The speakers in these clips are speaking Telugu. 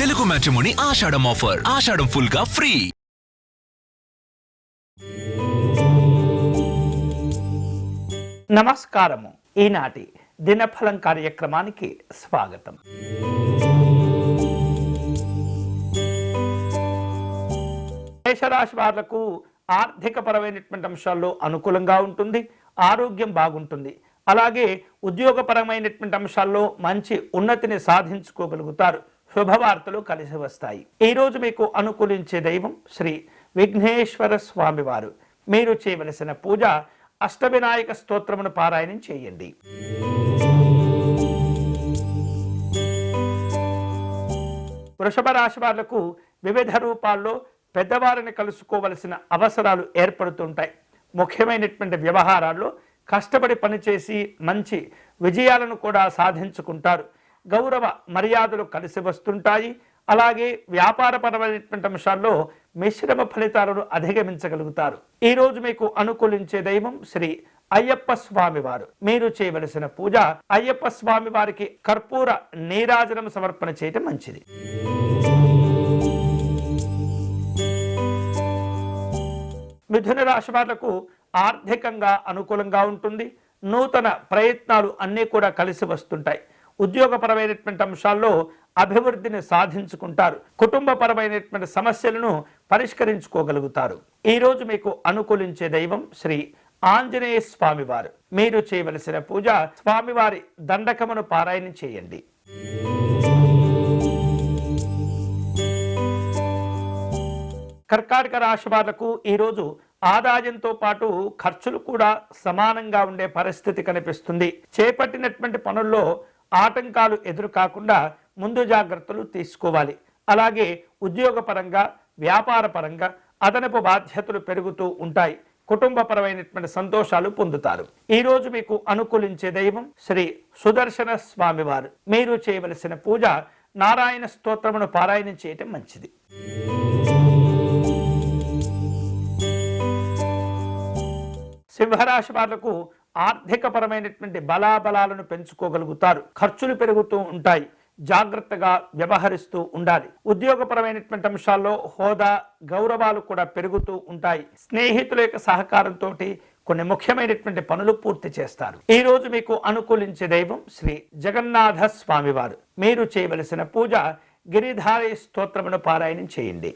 తెలుగు మ్యాట్రిమోనీ ఆషాఢం ఆఫర్. ఆషాఢం ఫుల్ గా ఫ్రీ. నమస్కారము. ఈనాటి దినఫలం కార్యక్రమానికి స్వాగతం. మేషరాశి వాళ్లకు ఆర్థిక పరమైనటువంటి అంశాల్లో అనుకూలంగా ఉంటుంది. ఆరోగ్యం బాగుంటుంది. అలాగే ఉద్యోగపరమైనటువంటి అంశాల్లో మంచి ఉన్నతిని సాధించుకోగలుగుతారు. శుభవార్తలు కలిసి వస్తాయి. ఈరోజు మీకు అనుకూలించే దైవం శ్రీ విఘ్నేశ్వర స్వామివారు. మీరు చేయవలసిన పూజ అష్టవినాయక స్తోత్రమును పారాయణం చేయండి. వృషభ రాశి వాళ్లకు వివిధ రూపాల్లో పెద్దవారిని కలుసుకోవలసిన అవసరాలు ఏర్పడుతుంటాయి. ముఖ్యమైనటువంటి వ్యవహారాల్లో కష్టపడి పనిచేసి మంచి విజయాలను కూడా సాధించుకుంటారు. గౌరవ మర్యాదలు కలిసి వస్తుంటాయి. అలాగే వ్యాపారపరమైనటువంటి అంశాల్లో మిశ్రమ ఫలితాలను అధిగమించగలుగుతారు. ఈరోజు మీకు అనుకూలించే దైవం శ్రీ అయ్యప్ప స్వామి వారు. మీరు చేయవలసిన పూజ అయ్యప్ప స్వామి వారికి కర్పూర నీరాజనం సమర్పణ చేయటం మంచిది. మిథున రాశి వాళ్లకు ఆర్థికంగా అనుకూలంగా ఉంటుంది. నూతన ప్రయత్నాలు అన్నీ కూడా కలిసి వస్తుంటాయి. ఉద్యోగపరమైనటువంటి అంశాల్లో అభివృద్ధిని సాధించుకుంటారు. కుటుంబపరమైనటువంటి సమస్యలను పరిష్కరించుకోగలుగుతారు. ఈరోజు మీకు అనుకూలించే దైవం శ్రీ ఆంజనేయ స్వామివారు. మీరు చేయవలసిన పూజ స్వామివారి దండకమును పారాయణం చేయండి. కర్కాటక రాశి వాళ్లకు ఈరోజు ఆదాయంతో పాటు ఖర్చులు కూడా సమానంగా ఉండే పరిస్థితి కనిపిస్తుంది. చేపట్టినటువంటి పనుల్లో ఆటంకాలు ఎదురు కాకుండా ముందు జాగ్రత్తలు తీసుకోవాలి. అలాగే ఉద్యోగపరంగా వ్యాపారపరంగా అదనపు బాధ్యతలు పెరుగుతూ ఉంటాయి. కుటుంబపరమైనటువంటి సంతోషాలు పొందుతారు. ఈరోజు మీకు అనుకూలించే దైవం శ్రీ సుదర్శన స్వామివారు. మీరు చేయవలసిన పూజ నారాయణ స్తోత్రమును పారాయణం చేయటం మంచిది. సింహరాశి వాళ్లకు ఆర్థిక పరమైనటువంటి బలాబలాలను పెంచుకోగలుగుతారు. ఖర్చులు పెరుగుతూ ఉంటాయి. జాగ్రత్తగా వ్యవహరిస్తూ ఉండాలి. ఉద్యోగపరమైనటువంటి అంశాల్లో హోదా గౌరవాలు కూడా పెరుగుతూ ఉంటాయి. స్నేహితుల యొక్క సహకారంతో కొన్ని ముఖ్యమైనటువంటి పనులు పూర్తి చేస్తారు. ఈ రోజు మీకు అనుకూలించే దైవం శ్రీ జగన్నాథ స్వామివారు. మీరు చేయవలసిన పూజ గిరిధారి స్తోత్రమును పారాయణం చేయండి.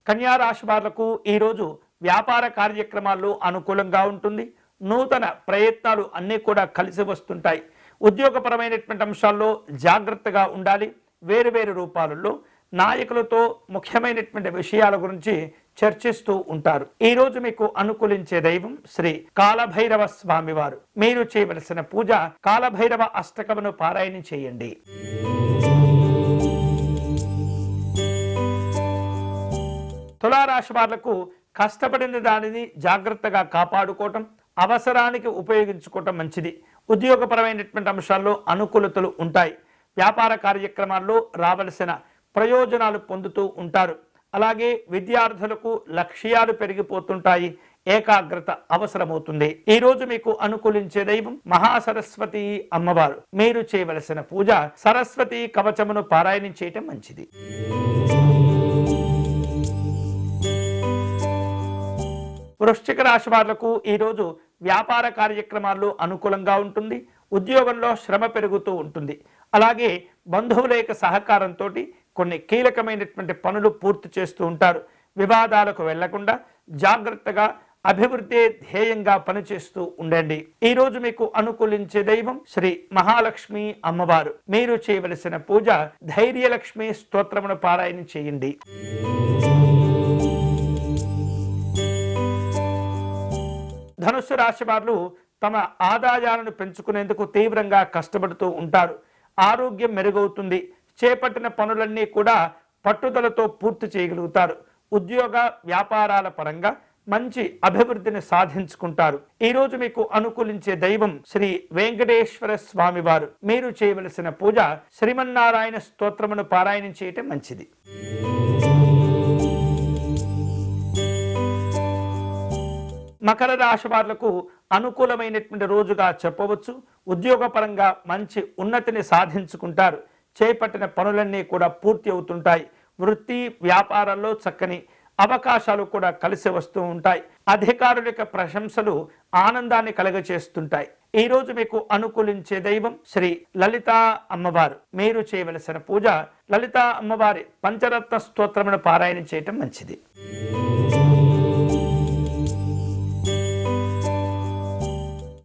కన్యా రాశి వాళ్లకు ఈరోజు వ్యాపార కార్యక్రమాల్లో అనుకూలంగా ఉంటుంది. నూతన ప్రయత్నాలు అన్నీ కూడా కలిసి వస్తుంటాయి. ఉద్యోగపరమైనటువంటి అంశాల్లో జాగ్రత్తగా ఉండాలి. వేరు రూపాలలో నాయకులతో ముఖ్యమైనటువంటి విషయాల గురించి చర్చిస్తూ ఉంటారు. ఈరోజు మీకు అనుకూలించే దైవం శ్రీ కాలభైరవ స్వామివారు. మీరు చేయవలసిన పూజ కాలభైరవ అష్టకమును పారాయణం చేయండి. తులారాశి వాళ్లకు కష్టపడిన దానిని జాగ్రత్తగా కాపాడుకోవటం, అవసరానికి ఉపయోగించుకోవటం మంచిది. ఉద్యోగపరమైనటువంటి అంశాల్లో అనుకూలతలు ఉంటాయి. వ్యాపార కార్యక్రమాల్లో రావలసిన ప్రయోజనాలు పొందుతూ ఉంటారు. అలాగే విద్యార్థులకు లక్ష్యాలు పెరిగిపోతుంటాయి. ఏకాగ్రత అవసరమవుతుంది. ఈ రోజు మీకు అనుకూలించే దైవం మహాసరస్వతి అమ్మవారు. మీరు చేయవలసిన పూజ సరస్వతి కవచమును పారాయణం చేయటం మంచిది. వృశ్చిక రాశి వాళ్లకు ఈరోజు వ్యాపార కార్యక్రమాల్లో అనుకూలంగా ఉంటుంది. ఉద్యోగంలో శ్రమ పెరుగుతూ ఉంటుంది. అలాగే బంధువుల యొక్క సహకారంతో కొన్ని కీలకమైనటువంటి పనులు పూర్తి చేస్తూ ఉంటారు. వివాదాలకు వెళ్లకుండా జాగ్రత్తగా అభివృద్ధి ధ్యేయంగా పనిచేస్తూ ఉండండి. ఈరోజు మీకు అనుకూలించే దైవం శ్రీ మహాలక్ష్మి అమ్మవారు. మీరు చేయవలసిన పూజ ధైర్యలక్ష్మి స్తోత్రమును పారాయణం చేయండి. ధనుస్సు రాశి వారు తమ ఆదాయాలను పెంచుకునేందుకు తీవ్రంగా కష్టపడుతూ ఉంటారు. ఆరోగ్యం మెరుగవుతుంది. చేపట్టిన పనులన్నీ కూడా పట్టుదలతో పూర్తి చేయగలుగుతారు. ఉద్యోగ వ్యాపారాల పరంగా మంచి అభివృద్ధిని సాధించుకుంటారు. ఈరోజు మీకు అనుకూలించే దైవం శ్రీ వెంకటేశ్వర స్వామివారు. మీరు చేయవలసిన పూజ శ్రీమన్నారాయణ స్తోత్రమును పారాయణం చేయటం మంచిది. మకర రాశి వాళ్లకు అనుకూలమైనటువంటి రోజుగా చెప్పవచ్చు. ఉద్యోగపరంగా మంచి ఉన్నతిని సాధించుకుంటారు. చేపట్టిన పనులన్నీ కూడా పూర్తి అవుతుంటాయి. వృత్తి వ్యాపారాల్లో చక్కని అవకాశాలు కూడా కలిసి వస్తూ ఉంటాయి. అధికారుల యొక్క ప్రశంసలు ఆనందాన్ని కలగచేస్తుంటాయి. ఈ రోజు మీకు అనుకూలించే దైవం శ్రీ లలితా అమ్మవారు. మీరు చేయవలసిన పూజ లలితా అమ్మవారి పంచరత్న స్తోత్రమును పారాయణ చేయటం మంచిది.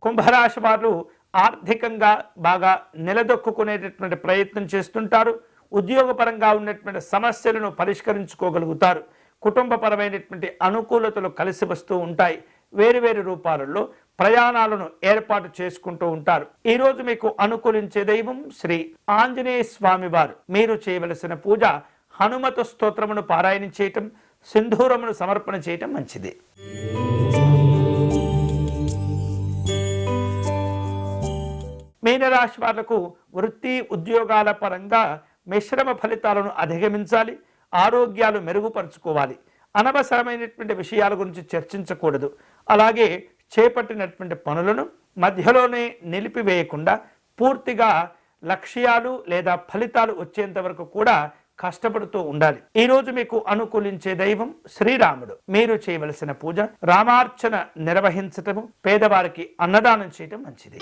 కుంభరాశి వారు ఆర్థికంగా బాగా నిలదొక్కునేటటువంటి ప్రయత్నం చేస్తుంటారు. ఉద్యోగపరంగా ఉన్నటువంటి సమస్యలను పరిష్కరించుకోగలుగుతారు. కుటుంబపరమైనటువంటి అనుకూలతలు కలిసి వస్తూ ఉంటాయి. వేరువేరు రూపాలలో ప్రయాణాలను ఏర్పాటు చేసుకుంటూ ఉంటారు. ఈ రోజు మీకు అనుకూలించే దైవం శ్రీ ఆంజనేయ స్వామి వారు. మీరు చేయవలసిన పూజ హనుమత స్తోత్రమును పారాయణ చేయటం, సింధూరమును సమర్పణ చేయటం మంచిది. మీనరాశి వాళ్లకు వృత్తి ఉద్యోగాల పరంగా మిశ్రమ ఫలితాలను అధిగమించాలి. ఆరోగ్యాలు మెరుగుపరుచుకోవాలి. అనవసరమైనటువంటి విషయాల గురించి చర్చించకూడదు. అలాగే చేపట్టినటువంటి పనులను మధ్యలోనే నిలిపివేయకుండా పూర్తిగా లక్ష్యాలు లేదా ఫలితాలు వచ్చేంత వరకు కూడా కష్టపడుతూ ఉండాలి. ఈ రోజు మీకు అనుకూలించే దైవం శ్రీరాముడు. మీరు చేయవలసిన పూజ రామార్చన నిర్వహించటము, పేదవారికి అన్నదానం చేయటం మంచిది.